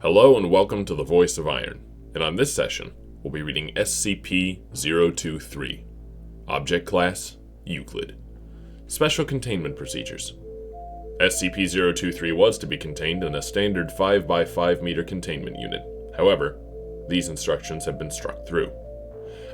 Hello and welcome to the Voice of Iron, and on this session, we'll be reading SCP-023. Object Class, Euclid. Special Containment Procedures. SCP-023 was to be contained in a standard 5x5 meter containment unit. However, these instructions have been struck through.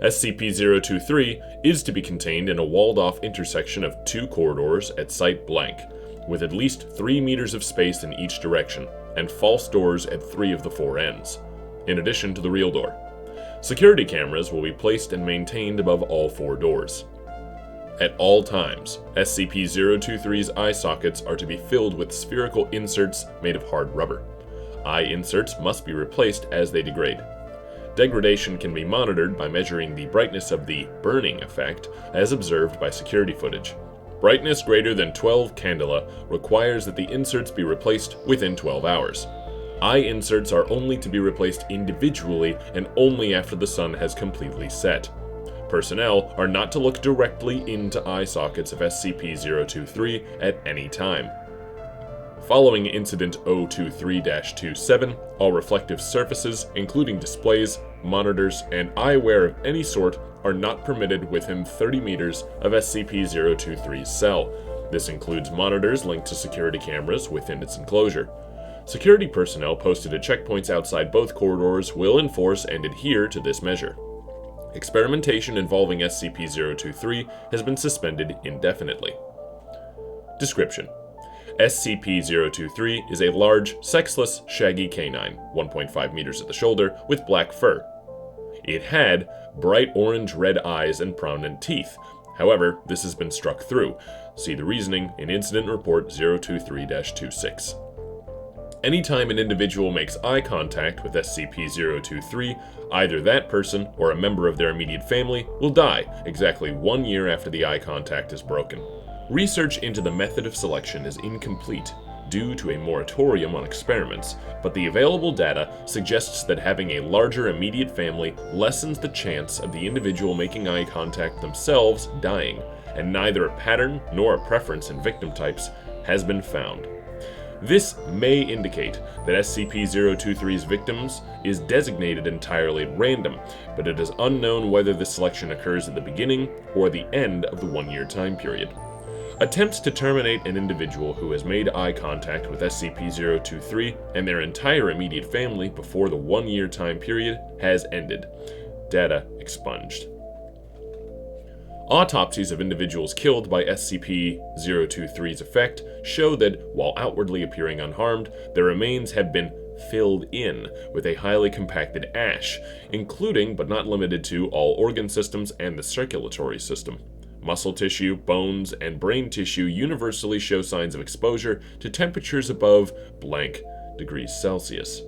SCP-023 is to be contained in a walled-off intersection of two corridors at Site Blank, with at least 3 meters of space in each direction, and false doors at 3 of the 4 ends, in addition to the real door. Security cameras will be placed and maintained above all 4 doors. At all times, SCP-023's eye sockets are to be filled with spherical inserts made of hard rubber. Eye inserts must be replaced as they degrade. Degradation can be monitored by measuring the brightness of the burning effect as observed by security footage. Brightness greater than 12 candela requires that the inserts be replaced within 12 hours. Eye inserts are only to be replaced individually and only after the sun has completely set. Personnel are not to look directly into eye sockets of SCP-023 at any time. Following Incident 023-27, all reflective surfaces, including displays, monitors, and eyewear of any sort, are not permitted within 30 meters of SCP-023's cell. This includes monitors linked to security cameras within its enclosure. Security personnel posted at checkpoints outside both corridors will enforce and adhere to this measure. Experimentation involving SCP-023 has been suspended indefinitely. Description: SCP-023 is a large, sexless, shaggy canine, 1.5 meters at the shoulder, with black fur. It had bright orange-red eyes and prominent teeth. However, this has been struck through. See the reasoning in Incident Report 023-26. Anytime an individual makes eye contact with SCP-023, either that person or a member of their immediate family will die exactly 1 year after the eye contact is broken. Research into the method of selection is incomplete due to a moratorium on experiments, but the available data suggests that having a larger immediate family lessens the chance of the individual making eye contact themselves dying, and neither a pattern nor a preference in victim types has been found. This may indicate that SCP-023's victims is designated entirely at random, but it is unknown whether this selection occurs at the beginning or the end of the 1-year time period. Attempts to terminate an individual who has made eye contact with SCP-023 and their entire immediate family before the 1-year time period has ended. Data expunged. Autopsies of individuals killed by SCP-023's effect show that, while outwardly appearing unharmed, their remains have been filled in with a highly compacted ash, including but not limited to all organ systems and the circulatory system. Muscle tissue, bones, and brain tissue universally show signs of exposure to temperatures above blank degrees Celsius.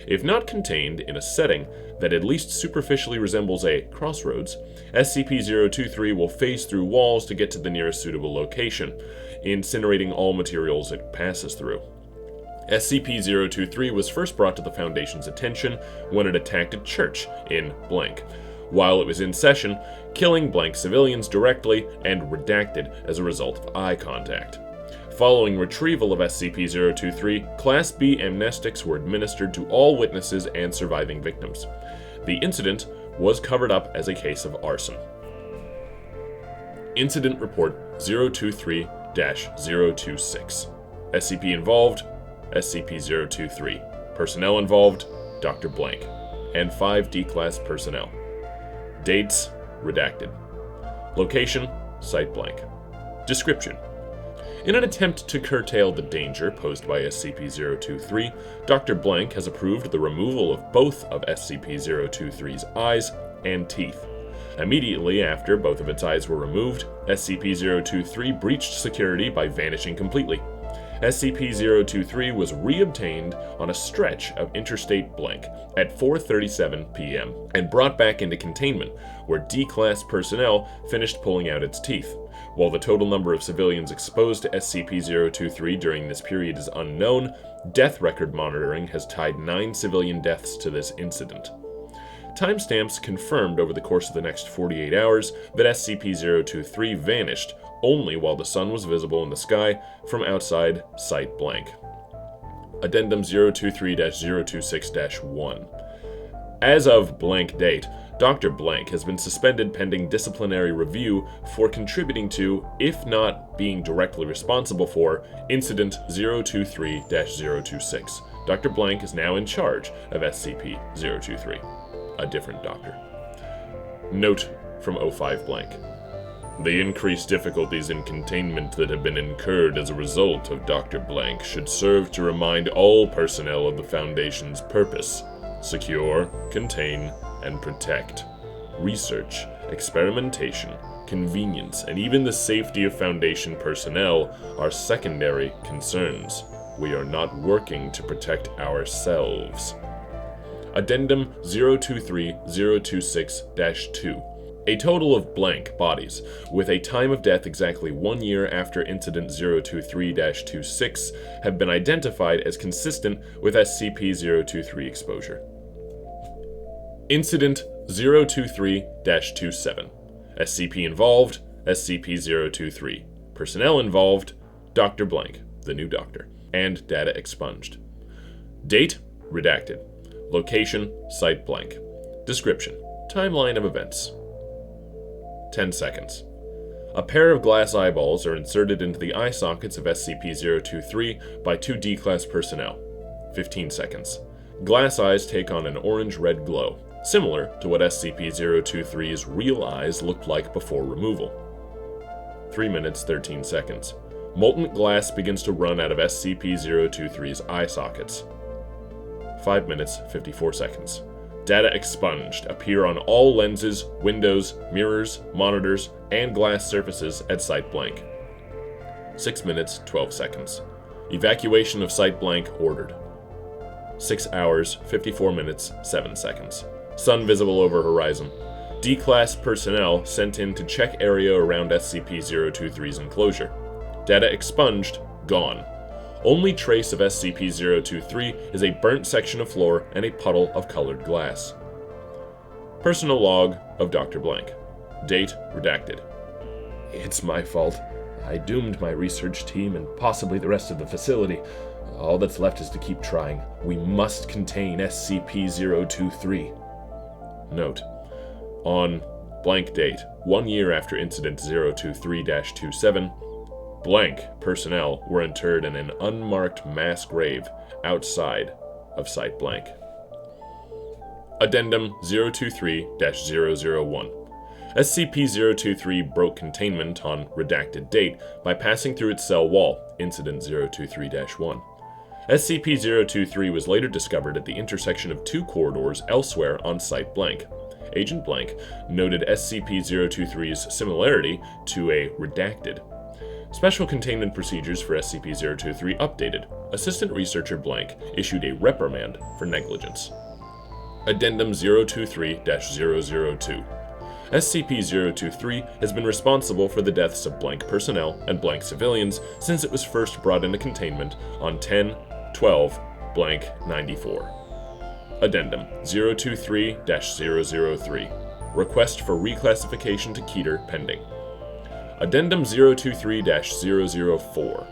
If not contained in a setting that at least superficially resembles a crossroads, SCP-023 will phase through walls to get to the nearest suitable location, incinerating all materials it passes through. SCP-023 was first brought to the Foundation's attention when it attacked a church in blank, while it was in session, killing blank civilians directly and redacted as a result of eye contact. Following retrieval of SCP-023, Class B amnestics were administered to all witnesses and surviving victims. The incident was covered up as a case of arson. Incident Report 023-026. SCP involved, SCP-023. Personnel involved, Dr. Blank, and 5 D-Class personnel. Dates, redacted. Location, Site Blank. Description: in an attempt to curtail the danger posed by SCP-023, Dr. Blank has approved the removal of both of SCP-023's eyes and teeth. Immediately after both of its eyes were removed, SCP-023 breached security by vanishing completely. SCP-023 was reobtained on a stretch of Interstate Blank at 4:37 p.m. and brought back into containment, where D-Class personnel finished pulling out its teeth. While the total number of civilians exposed to SCP-023 during this period is unknown, death record monitoring has tied 9 civilian deaths to this incident. Timestamps confirmed over the course of the next 48 hours that SCP-023 vanished only while the sun was visible in the sky from outside Site Blank. Addendum 023-026-1. As of blank date, Dr. Blank has been suspended pending disciplinary review for contributing to, if not being directly responsible for, Incident 023-026. Dr. Blank is now in charge of SCP-023. A different doctor. Note from 05 Blank. The increased difficulties in containment that have been incurred as a result of Dr. Blank should serve to remind all personnel of the Foundation's purpose: secure, contain, and protect. Research, experimentation, convenience, and even the safety of Foundation personnel are secondary concerns. We are not working to protect ourselves. Addendum 023-026-2. A total of blank bodies, with a time of death exactly 1 year after Incident 023-26, have been identified as consistent with SCP-023 exposure. Incident 023-27. SCP involved, SCP-023. Personnel involved, Dr. Blank, the new doctor, and data expunged. Date, redacted. Location, site blank. Description, timeline of events. 10 seconds. A pair of glass eyeballs are inserted into the eye sockets of SCP-023 by 2 D-Class personnel. 15 seconds. Glass eyes take on an orange-red glow, similar to what SCP-023's real eyes looked like before removal. 3 minutes, 13 seconds. Molten glass begins to run out of SCP-023's eye sockets. 5 minutes, 54 seconds. Data expunged appear on all lenses, windows, mirrors, monitors, and glass surfaces at Site Blank. 6 minutes, 12 seconds. Evacuation of Site Blank ordered. 6 hours, 54 minutes, 7 seconds. Sun visible over horizon. D-Class personnel sent in to check area around SCP-023's enclosure. Data expunged, gone. Only trace of SCP-023 is a burnt section of floor and a puddle of colored glass. Personal log of Dr. Blank. Date redacted. It's my fault. I doomed my research team and possibly the rest of the facility. All that's left is to keep trying. We must contain SCP-023. Note: on blank date, 1 year after Incident 023-27, blank personnel were interred in an unmarked mass grave outside of Site Blank. Addendum 023-001. SCP-023 broke containment on redacted date by passing through its cell wall, Incident 023-1. SCP-023 was later discovered at the intersection of 2 corridors elsewhere on Site Blank. Agent Blank noted SCP-023's similarity to a redacted. Special containment procedures for SCP-023 updated. Assistant Researcher Blank issued a reprimand for negligence. Addendum 023-002. SCP-023 has been responsible for the deaths of blank personnel and blank civilians since it was first brought into containment on 10/12/94. Addendum 023-003. Request for reclassification to Keter pending. Addendum 023-004.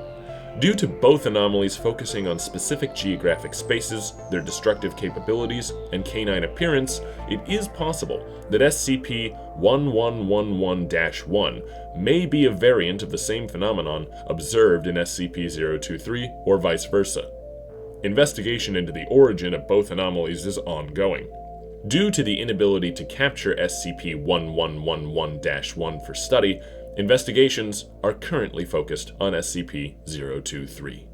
Due to both anomalies focusing on specific geographic spaces, their destructive capabilities, and canine appearance, it is possible that SCP-1111-1 may be a variant of the same phenomenon observed in SCP-023 or vice versa. Investigation into the origin of both anomalies is ongoing. Due to the inability to capture SCP-1111-1 for study, investigations are currently focused on SCP-023.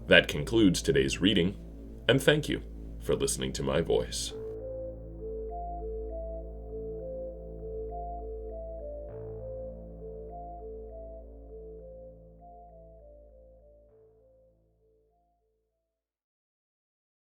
That concludes today's reading, and thank you for listening to my voice.